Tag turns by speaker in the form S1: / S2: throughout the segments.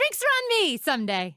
S1: Drinks are on me someday.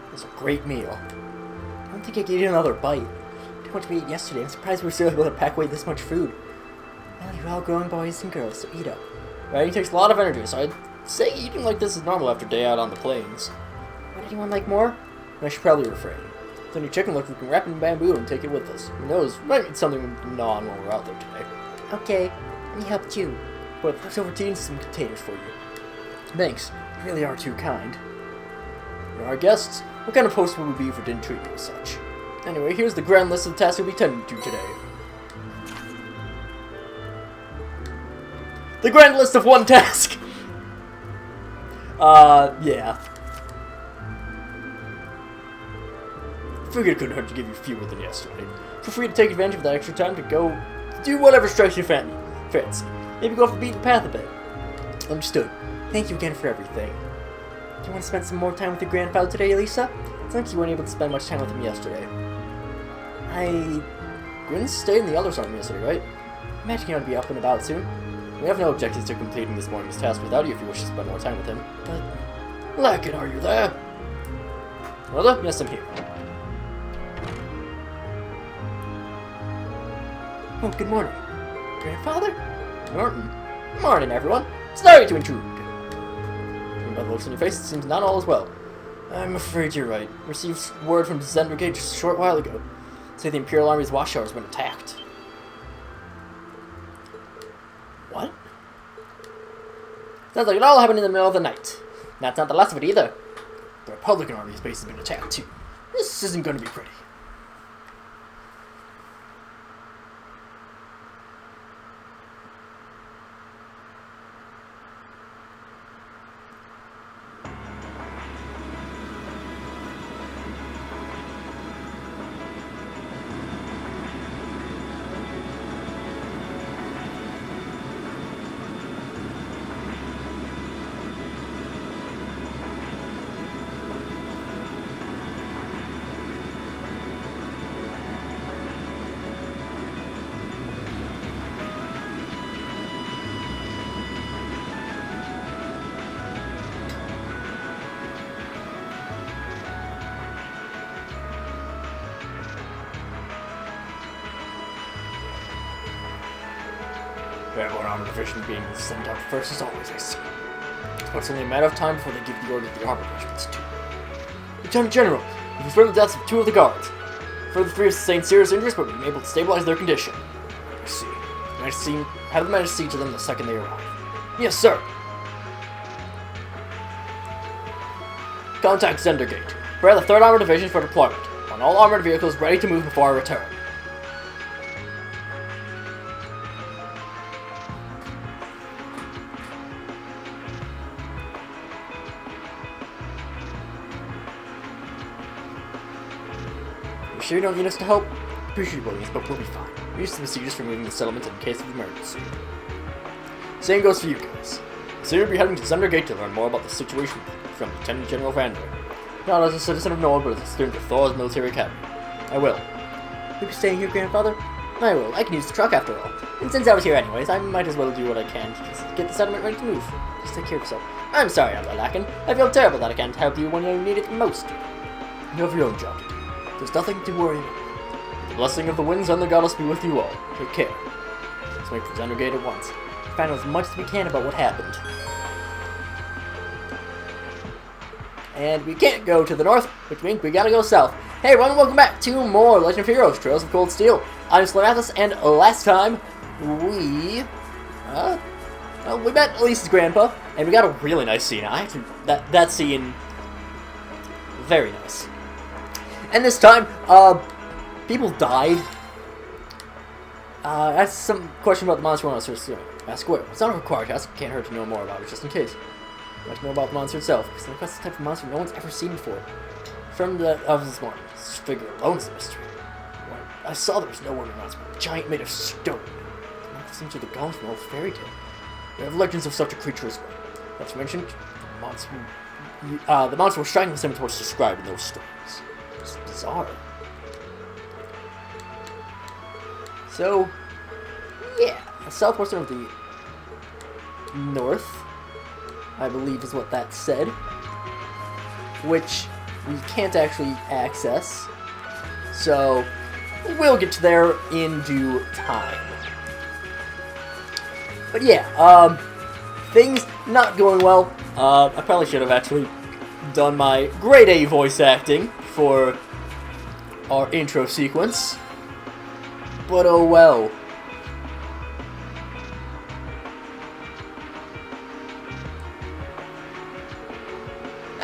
S2: It was a great meal. I don't think I could eat another bite. Too much we ate yesterday. I'm surprised we were still able to pack away this much food. Well, you're all growing boys and girls, so eat up. Right, it takes a lot of energy, so I'd say eating like this is normal after a day out on the plains. Would anyone like more? I should probably refrain. If any chicken looks, we can wrap it in bamboo and take it with us. Who knows, we might need something we can gnaw on while we're out there today. Okay, let me help too. But leftover tea and some potatoes for you. Thanks, you really are too kind. You're our guests. What kind of host would we be if we didn't treat you as such? Anyway, here's the grand list of the tasks we'll be tending to today. The grand list of one task! Yeah. Figured it couldn't hurt to give you fewer than yesterday. Feel free to take advantage of that extra time to go do whatever strikes your fancy. Maybe go off the beaten path a bit. Understood. Thank you again for everything. Do you want to spend some more time with your grandfather today, Lisa? It's like you weren't able to spend much time with him yesterday. Gwen stayed in the Elder's Army yesterday, right? I imagine he ought to be up and about soon. We have no objections to completing this morning's task without you if you wish to spend more time with him. But... Lakin, are you there? Mother? Yes, I'm here. Oh, good morning. Grandfather? Morning, everyone. Sorry to intrude. By the looks on your face, it seems not all is well. I'm afraid you're right. Received word from Zen Brigade just a short while ago. Say the Imperial Army's watchtower has been attacked. What? Sounds like it all happened in the middle of the night. That's not the last of it either. The Republican Army's base has been attacked too. This isn't going to be pretty. Airborne armored division being sent out first as always, I see. but it's only a matter of time before they give the order to the armor regiments too. Lieutenant General, we've confirmed the deaths of 2 of the guards. Further 3 have sustained serious injuries, but we've been able to stabilize their condition. I see. Have the managed to see to them the second they arrive. Yes, sir. Contact Zendergate. Prepare the 3rd Armored Division for deployment. On all armored vehicles ready to move before I return. You sure you don't need us to help? Appreciate your willingness, but we'll be fine. We use the procedures for moving the settlement in case of emergency. Same goes for you guys. So you'll be heading to Zendergate to learn more about the situation from Lieutenant General Vander. Not as a citizen of Nord, but as a student of Thor's military academy. I will. You'll be staying here, Grandfather? I will. I can use the truck after all. And since I was here anyways, I might as well do what I can to just get the settlement ready to move. Just take care of yourself. I'm sorry, Elder Lacken. I feel terrible that I can't help you when you need it the most. You have your own job to do. There's nothing to worry about. The blessing of the winds and the goddess be with you all. Take care. Let's make for Zendergate at once. Find out as much as we can about what happened. And we can't go to the north, which means we gotta go south. Hey everyone, welcome back to more Legend of Heroes, Trails of Cold Steel. I'm SlayerMathis, and last time, we met Elise's grandpa, and we got a really nice scene. That scene, very nice. And this time, people died. Ask some question about the monster when I was first doing it. Ask where. It's not a required task, can't hurt to know more about it, just in case. I'd like to know about the monster itself, because the quest is the type of monster no one's ever seen before. From the of this morning, this figure alone is a mystery. When I saw there was no one around, but a giant made of stone. It might seem to the gods from an old fairy tale. There have legends of such a creature as well. Not to mention, the monster was striking the same towards described in those stories. It's bizarre. So, yeah, the south portion of the north, I believe is what that said, which we can't actually access, so we'll get to there in due time. But yeah, things not going well. I probably should have actually done my grade A voice acting for our intro sequence, but oh well.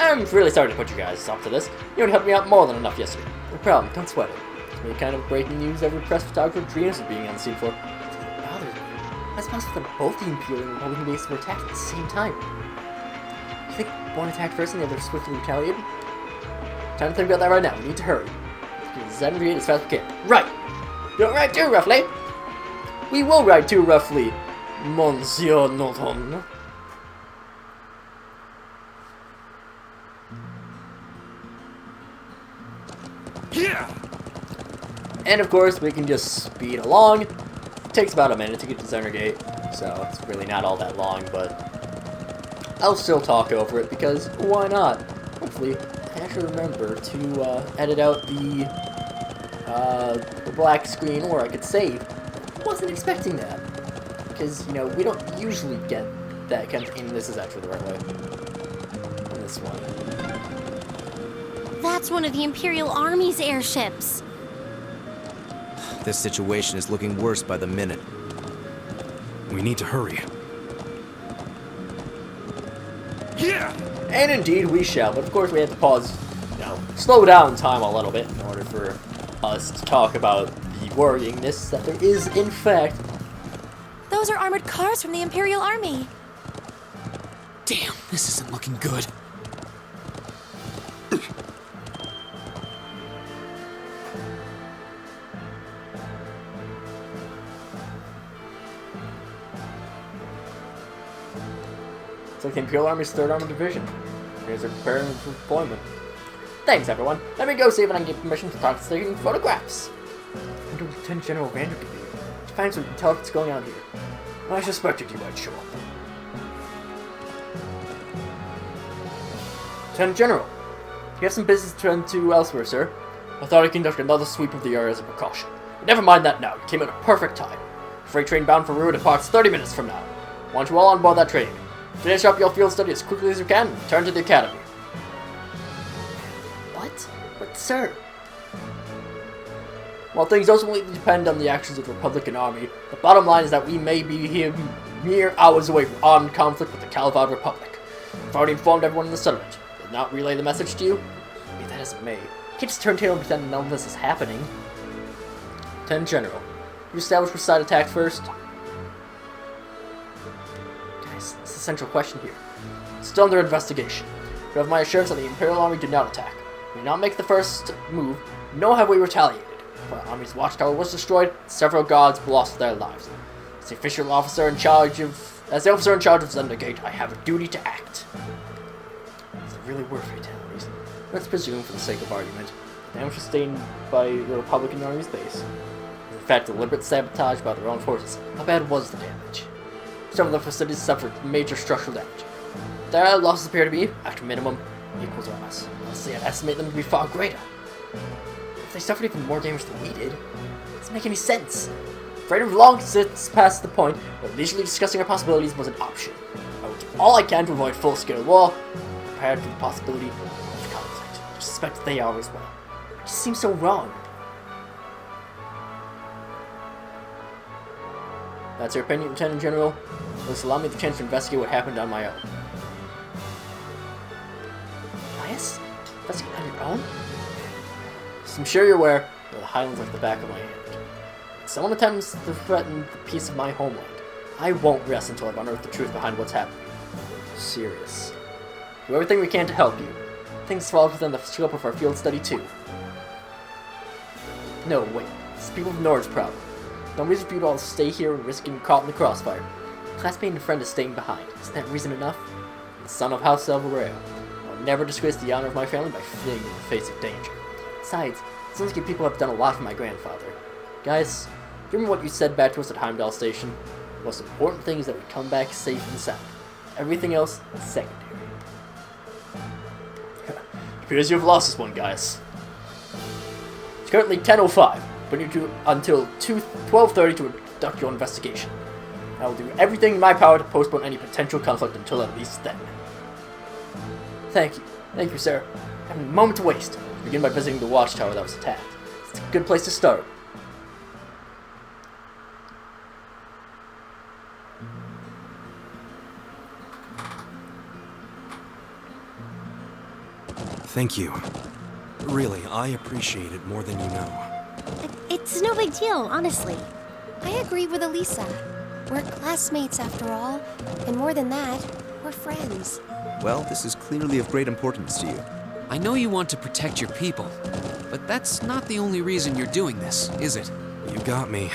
S2: I'm really sorry to put you guys up to this. You would help me out more than enough yesterday. No problem, don't sweat it. It's really kind of breaking news every press photographer dreams of being on the scene for. It bothers me. That's possible that both the Imperial and Republican bases were attacked at the same time. You think one attacked first and the other swiftly retaliated? Time to think about that right now. We need to hurry. Let's get Zendergate as fast as we can. Right! You'll ride too, roughly! We will ride too, roughly, Monsieur Norton. And of course, we can just speed along. It takes about a minute to get to Zendergate, so it's really not all that long, but I'll still talk over it, because why not? Hopefully, I actually remember to edit out the black screen where I could save. I wasn't expecting that, because, you know, we don't usually get that kind of thing. This is actually the right way. On this one.
S1: That's one of the Imperial Army's airships.
S3: This situation is looking worse by the minute. We need to hurry.
S2: Yeah! And indeed we shall, but of course we have to pause, you know, slow down time a little bit in order for us to talk about the worryingness that there is, in fact.
S1: Those are armored cars from the Imperial Army.
S4: Damn, this isn't looking good.
S2: It's like the Imperial Army's 3rd Armored Division. Here's their preparing for deployment. Thanks, everyone. Let me go see if I can get permission to talk to taking photographs. I wonder what Lieutenant General Vander could be. To find so we can tell what's going on here. I suspected you might show up. Lieutenant General, you have some business to turn to elsewhere, sir. I thought I'd conduct another sweep of the area as a precaution. But never mind that now. You came at a perfect time. Freight train bound for Ruhr departs 30 minutes from now. Want you all on board that train. Finish up your field study as quickly as you can and return to the academy. What? But sir... While things ultimately depend on the actions of the Republican Army, the bottom line is that we may be here mere hours away from armed conflict with the Calvad Republic. I've already informed everyone in the settlement. Did not relay the message to you? Be that as it may. You can't just turn tail and pretend none of this is happening. Lieutenant General, you establish which side attacked first? Guys, it's the central question here. It's still under investigation. You have my assurance that the Imperial Army did not attack. We did not make the first move, nor have we retaliated. Our army's watchtower was destroyed, and several guards lost their lives. As the officer in charge of Zendagate, I have a duty to act. Is there really were fatalities? Let's presume, for the sake of argument, the damage sustained by the Republican Army's base. In fact, deliberate sabotage by their own forces. How bad was the damage? Some of the facilities suffered major structural damage. Their losses appear to be, at minimum, equal to us. Honestly, I'd estimate them to be far greater. If they suffered even more damage than we did, it doesn't make any sense. Afraid of long since past the point where leisurely discussing our possibilities was an option. I will do all I can to avoid full-scale war, prepared for the possibility of conflict. I suspect they are as well. It just seems so wrong. That's your opinion, Lieutenant General. This will allow me the chance to investigate what happened on my own. Bias? Investigate on your own? As I'm sure you're aware, the Highlands like the back of my hand. If someone attempts to threaten the peace of my homeland, I won't rest until I've unearthed the truth behind what's happening. Serious. Do everything we can to help you. Things fall within the scope of our field study too. No, wait. It's people of Nord's problem. No reason for you to all stay here and risk getting caught in the crossfire. Classmate and friend is staying behind. Isn't that reason enough? I'm the son of House Alvarez. I will never disgrace the honor of my family by fleeing in the face of danger. Besides, it sounds like you people have done a lot for my grandfather. Guys, remember what you said back to us at Heimdall Station? The most important thing is that we come back safe and sound. Everything else is secondary. Appears you've lost this one, guys. It's currently 10:05, but you do until 12:30 to conduct your investigation. I will do everything in my power to postpone any potential conflict until at least then. Thank you, sir. I have a moment to waste. Begin by visiting the watchtower that was attacked. It's a good place to start.
S3: Thank you. Really, I appreciate it more than you know.
S1: It's no big deal, honestly. I agree with Elisa. We're classmates after all, and more than that, we're friends.
S3: Well, this is clearly of great importance to you.
S4: I know you want to protect your people, but that's not the only reason you're doing this, is it?
S3: You got me.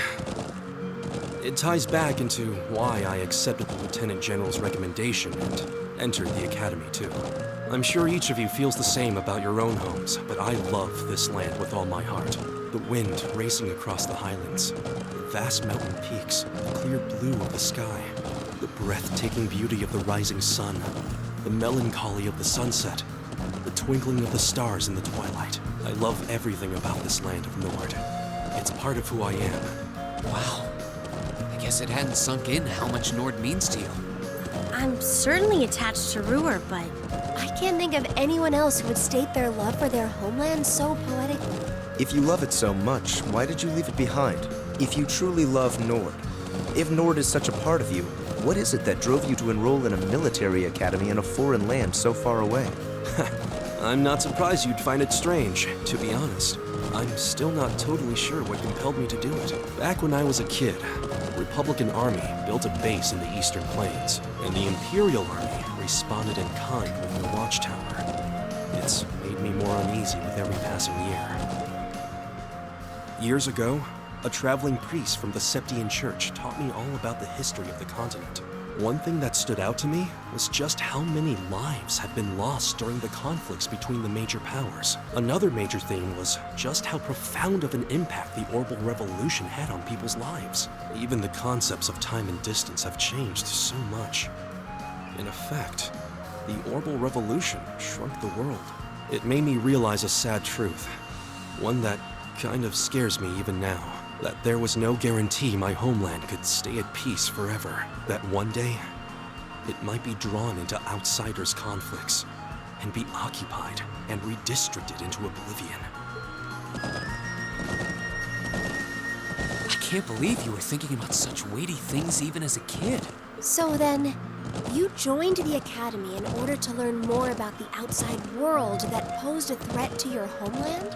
S3: It ties back into why I accepted the Lieutenant General's recommendation and entered the Academy, too. I'm sure each of you feels the same about your own homes, but I love this land with all my heart. The wind racing across the highlands, the vast mountain peaks, the clear blue of the sky, the breathtaking beauty of the rising sun, the melancholy of the sunset, the twinkling of the stars in the twilight. I love everything about this land of Nord. It's part of who I am.
S4: Wow. I guess it hadn't sunk in how much Nord means to you.
S1: I'm certainly attached to Ruhr, but I can't think of anyone else who would state their love for their homeland so poetically.
S3: If you love it so much, why did you leave it behind? If you truly love Nord, if Nord is such a part of you, what is it that drove you to enroll in a military academy in a foreign land so far away? I'm not surprised you'd find it strange, to be honest. I'm still not totally sure what compelled me to do it. Back when I was a kid, the Republican Army built a base in the Eastern Plains, and the Imperial Army responded in kind with the Watchtower. It's made me more uneasy with every passing year. Years ago, a traveling priest from the Septian Church taught me all about the history of the continent. One thing that stood out to me was just how many lives had been lost during the conflicts between the major powers. Another major theme was just how profound of an impact the Orbital Revolution had on people's lives. Even the concepts of time and distance have changed so much. In effect, the Orbital Revolution shrunk the world. It made me realize a sad truth, one that kind of scares me even now. That there was no guarantee my homeland could stay at peace forever. That one day, it might be drawn into outsiders' conflicts and be occupied and redistricted into oblivion.
S4: I can't believe you were thinking about such weighty things even as a kid.
S1: So then, you joined the Academy in order to learn more about the outside world that posed a threat to your homeland?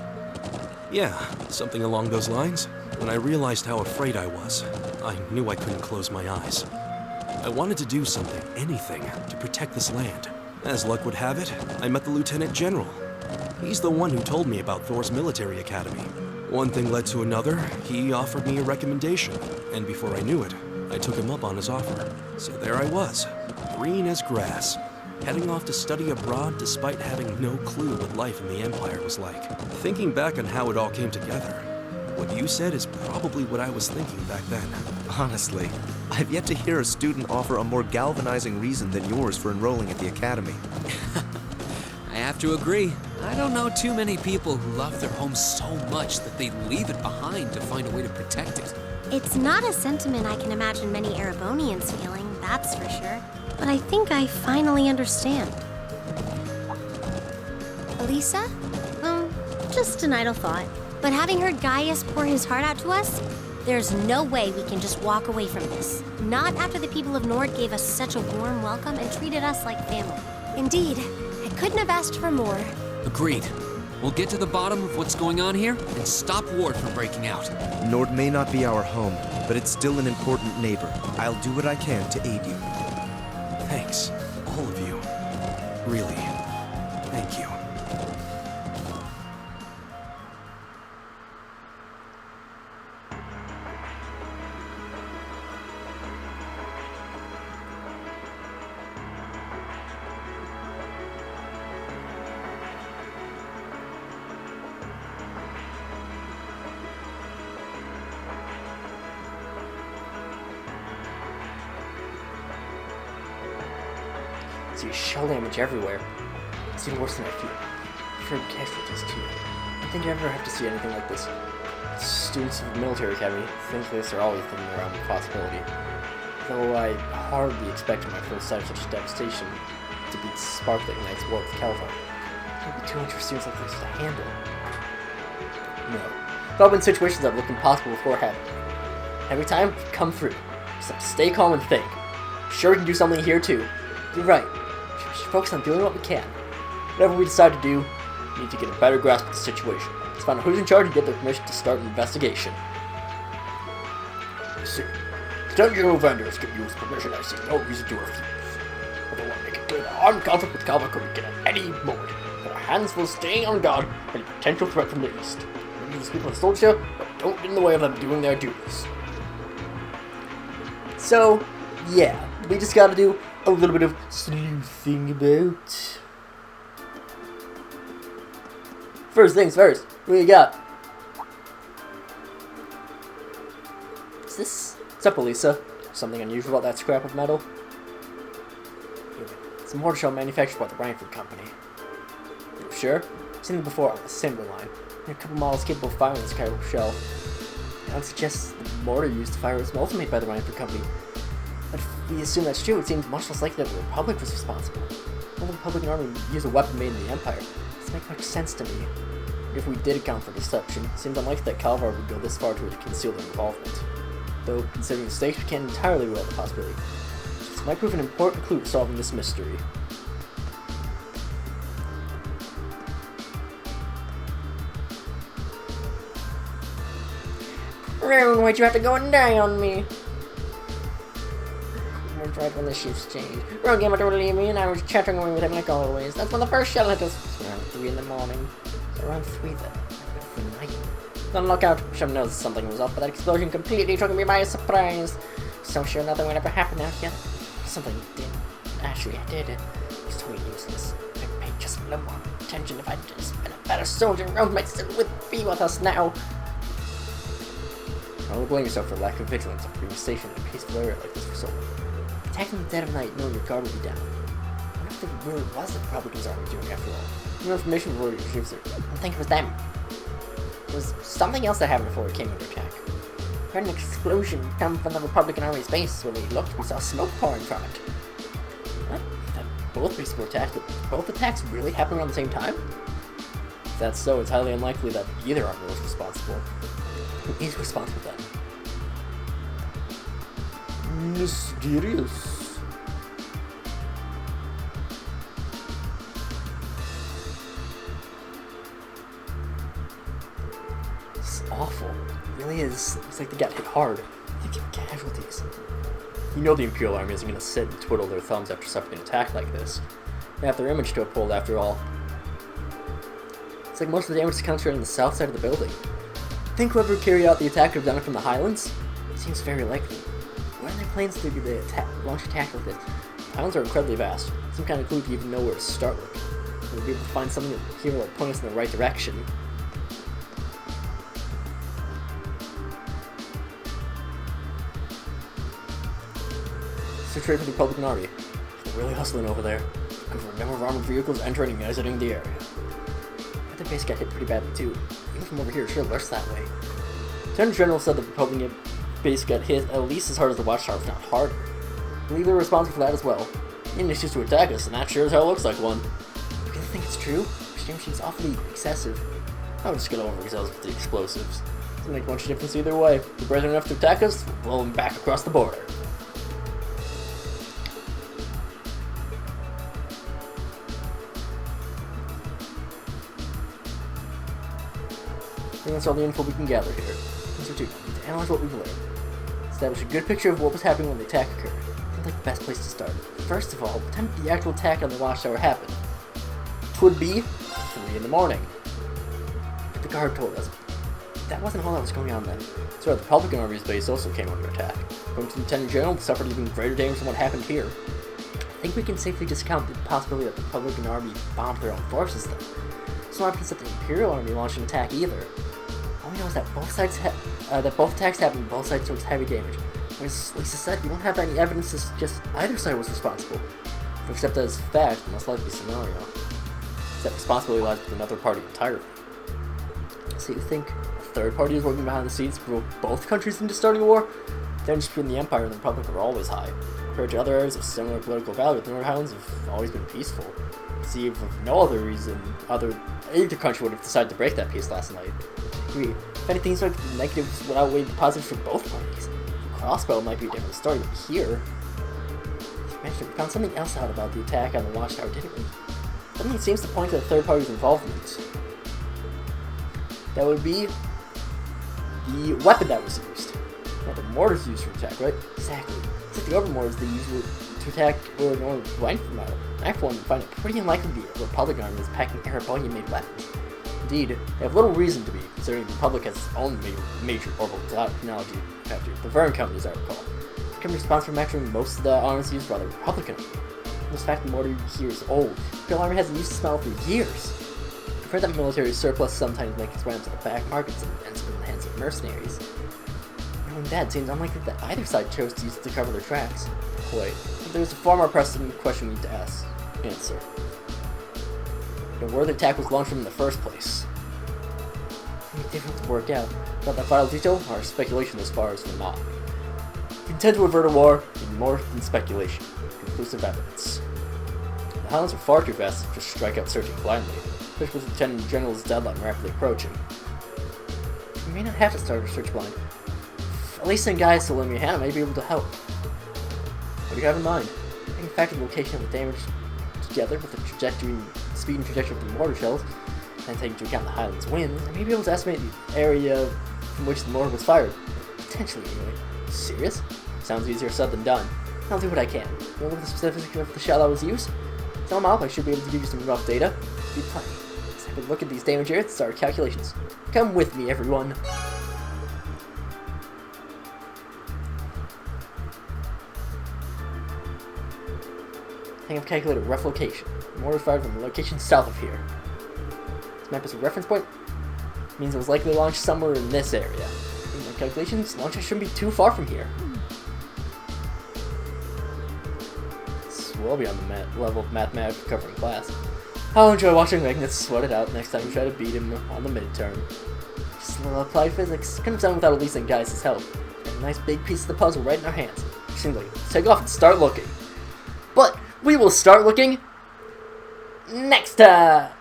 S3: Yeah, something along those lines. When I realized how afraid I was, I knew I couldn't close my eyes. I wanted to do something, anything, to protect this land. As luck would have it, I met the Lieutenant General. He's the one who told me about Thor's military academy. One thing led to another, he offered me a recommendation, and before I knew it, I took him up on his offer. So there I was, green as grass, heading off to study abroad despite having no clue what life in the Empire was like. Thinking back on how it all came together, what you said is probably what I was thinking back then.
S5: Honestly, I've yet to hear a student offer a more galvanizing reason than yours for enrolling at the Academy.
S4: I have to agree. I don't know too many people who love their home so much that they leave it behind to find a way to protect it.
S1: It's not a sentiment I can imagine many Erebonians feeling, that's for sure. But I think I finally understand. Elisa? Just an idle thought. But having heard Gaius pour his heart out to us, there's no way we can just walk away from this. Not after the people of Nord gave us such a warm welcome and treated us like family. Indeed, I couldn't have asked for more.
S4: Agreed. We'll get to the bottom of what's going on here and stop Ward from breaking out.
S5: Nord may not be our home, but it's still an important neighbor. I'll do what I can to aid you.
S3: Thanks, all of you. Really, thank you.
S2: See shell damage everywhere. It's even worse than I feared. I've heard casualties too. I don't think I ever have to see anything like this. Students of the military academy, things like this are always within the realm of possibility. Though I hardly expected my first sight of such devastation to be the spark that unites war with Calvar. It would be too much for students like this to handle. No. There have been situations that looked impossible beforehand. Every time, we've come through. Just have to stay calm and think. Sure, we can do something here too. You're right. We should focus on doing what we can. Whatever we decide to do, we need to get a better grasp of the situation. Let's find out who's in charge and get their permission to start an investigation. I see. Lieutenant General Vanders give you his permission. I see no reason to refuse. Although I make it clear that armed conflict with Calva could begin at any moment. Got our hands full staying on guard for any potential threat from the east. Maybe these people in Soldier, but don't get in the way of them doing their duties. So, yeah, we just gotta do a little bit of sleuthing about. First things first, what do you got? Is this... What's up, Elisa? Something unusual about that scrap of metal? It's a mortar shell manufactured by the Rhineford Company. You sure? I've seen them before on the assembly line. There are a couple models capable of firing this kind of shell. I would suggest the mortar used to fire was also made by the Rhineford Company. But if we assume that's true, it seems much less likely that the Republic was responsible. Only the Republican Army would use a weapon made in the Empire. It doesn't make much sense to me. If we did account for deception, it seems unlikely that Calvar would go this far to conceal their involvement. Though, considering the stakes, we can't entirely rule out the possibility. This might prove an important clue to solving this mystery. Rune, why'd you have to go and die on me? Right when the shifts changed. Rune came out to relieve me and I was chattering away with him like always. That's when the first shell hit us. It was around 3 in the morning. So around 3 then. The night. On lookout. Should have noticed something was up, but that explosion completely took me by surprise. So sure nothing would ever happen out here. Something did. Actually, I did. It was totally useless. I'd pay just a little more attention if I'd just been a better soldier. Rune might still be with us now. Don't blame yourself for lack of vigilance after being stationed in a peaceful area like this for so long. Attacking in the dead of night, knowing your guard would be down. I wonder if it really was the Republicans' army doing after all. No information were already retrieved there. I don't think it was them. It was something else that happened before we came under attack. We heard an explosion come from the Republican army's base. When we looked, we saw smoke pouring from it. both bases were attacked, but both attacks really happened around the same time? If that's so, it's highly unlikely that either army was responsible. Who is responsible then? Mysterious. This is awful. It really is. It's like they got hit hard. They get casualties. You know the Imperial Army isn't going to sit and twiddle their thumbs after suffering an attack like this. They have their image to uphold after all. It's like most of the damage is concentrated on the south side of the building. Think whoever carried out the attack could have done it from the Highlands? It seems very likely. Where are their plans to do the launch attack like this? The Highlands are incredibly vast. Some kind of clue to even know where to start looking. We'll be able to find something here that will point us in the right direction. Trade for the Republican Army. They're really hustling over there. Looking for a number of armored vehicles entering and exiting the area. But the base got hit pretty badly too. Even from over here, it sure lurks that way. Lieutenant General said the Republican base got hit at least as hard as the Watchtower, if not harder. I believe they're responsible for that as well. They didn't choose to attack us, and that sure as hell looks like one. You really think it's true? Exchange seems awfully excessive. I would just get overzealous with the explosives. Doesn't make much difference either way. If they're brave enough to attack us, we'll blow them back across the border. That's all the info we can gather here. So two, we need to analyze what we've learned. Establish a good picture of what was happening when the attack occurred. Seems like the best place to start. First of all, what time did the actual attack on the Watchtower happen? It would be 3 in the morning. But the guard told us. That wasn't all that was going on then. So the Republican Army's base also came under attack. According to the Lieutenant General, it suffered even greater damage than what happened here. I think we can safely discount the possibility that the Republican Army bombed their own forces then. It's not evidence that the Imperial Army launched an attack either. All we know is that both attacks happened and both sides took heavy damage. As Lisa said, we don't have any evidence to suggest either side was responsible. If we accept that as fact, the most likely scenario is that responsibility lies with another party entirely. So you think a third party is working behind the scenes to provoke both countries into starting a war? The tensions between the Empire and the Republic are always high. Compared to other areas of similar political value, the Northern Highlands have always been peaceful. See, if for no other reason, either country would have decided to break that peace last night. If anything, it's like the negatives would outweigh the positives for both parties. The Crossbow might be a different story, but here, we found something else out about the attack on the Watchtower, didn't we? Something seems to point to the third party's involvement. That would be the weapon that was used. Not the mortars used for attack, right? Exactly. It's like the other mortars they use to attack or ignore blank from metal. I for one find it pretty unlikely the Republican Army is packing Arabonian-made weapons. Indeed, they have little reason to be, considering the Republic has its own major orbital technology factory, the Verne Company, as I recall. The company responsible for manufacturing most of the arms used by the Republican Army. This fact the mortar here is old. The Imperial Army hasn't used this metal for years. I've heard that military surplus sometimes makes its way onto the back markets and ends up in the hands of mercenaries. Knowing that, it seems unlikely that either side chose to use it to cover their tracks. Wait, but there's a far more pressing question we need to answer. Where the attack was launched from in the first place. It's difficult to work out. About that vital detail, our speculation as far as we're not. We intend to avert a war, in more than speculation. Conclusive evidence. The Highlands are far too fast to just strike out searching blindly, especially with the Lieutenant General's deadline rapidly approaching. We may not have to start a search blind. At least in guys to lend me a hand, I may be able to help. What do you have in mind? Taking factor the location of the damage together with the speed and trajectory of the mortar shells, and taking into account the Highlands wind, I may be able to estimate the area from which the mortar was fired. Potentially, anyway. Serious? Sounds easier said than done. I'll do what I can. You know the specifics of the shell that was used? Tell them out, I should be able to give you some rough data. Be plenty. Let's have a look at these damage areas and start our calculations. Come with me, everyone. I think I've calculated a rough location. The mortar fired from the location south of here. This map is a reference point. It means it was likely launched somewhere in this area. In my calculations, launches shouldn't be too far from here. This will be on the level of mathematics covering class. I'll enjoy watching Magnus sweat it out next time we try to beat him on the midterm. Just a little applied physics. Couldn't have done without Elise and Gaius' help. Got a nice big piece of the puzzle right in our hands. Seems like let's take off and start looking. But we will start looking next time.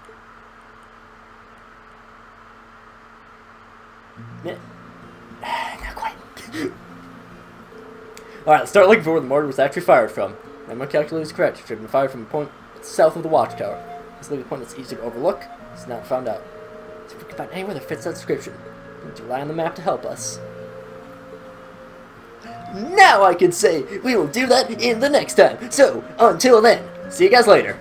S2: Not quite. Alright, let's start looking for where the mortar was actually fired from. My calculator is correct. It should have been fired from a point south of the watchtower. This will be a point that's easy to overlook. It's not found out. See if we can find anywhere that fits that description. We need to rely on the map to help us. Now I can say we will do that in the next time. So, until then, see you guys later.